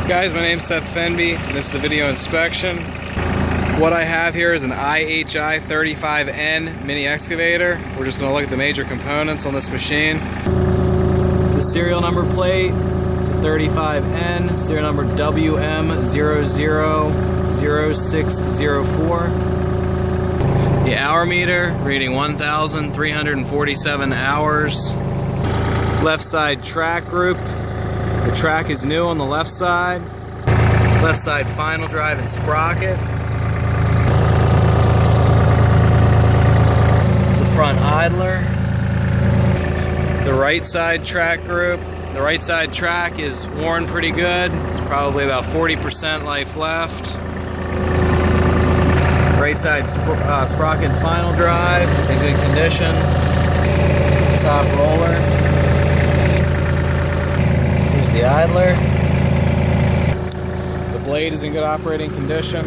Guys, my name's Seth Fenby, and this is a video inspection. What I have here is an IHI 35N mini excavator. We're just going to look at the major components on this machine. The serial number plate is a 35N, serial number WM000604. The hour meter reading 1,347 hours. Left side track group. The track is new on the left side. Left side final drive and sprocket. There's the front idler. The right side track group. The right side track is worn pretty good. It's probably about 40% life left. Right side sprocket final drive. It's in good condition. Top roller. The idler. The blade is in good operating condition.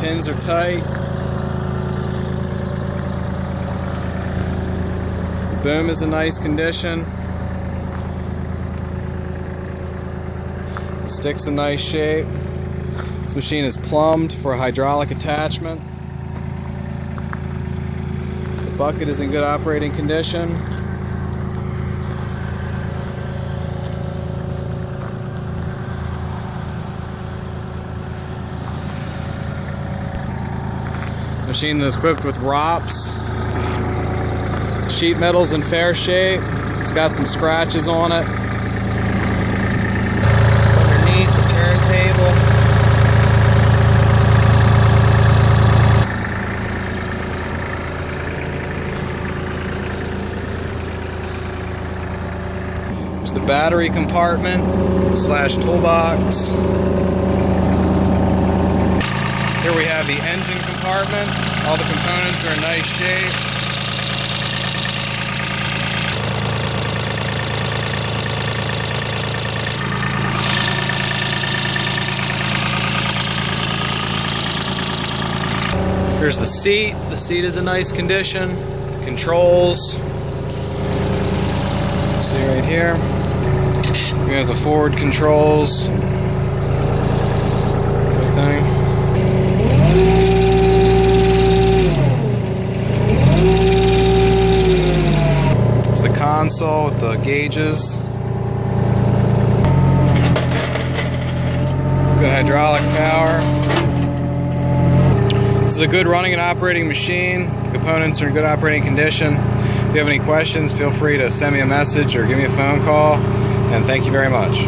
Pins are tight. The boom is in nice condition. The stick's in nice shape. This machine is plumbed for a hydraulic attachment. The bucket is in good operating condition. The machine is equipped with ROPS. Sheet metal's in fair shape. It's got some scratches on it. Underneath the turntable. There's the battery compartment / toolbox. Here we have the engine compartment. All the components are in nice shape. Here's the seat. The seat is in nice condition. Controls. See right here, we have the forward controls, everything. It's the console with the gauges. Good hydraulic power. This is a good running and operating machine. The components are in good operating condition. If you have any questions, feel free to send me a message or give me a phone call, and thank you very much.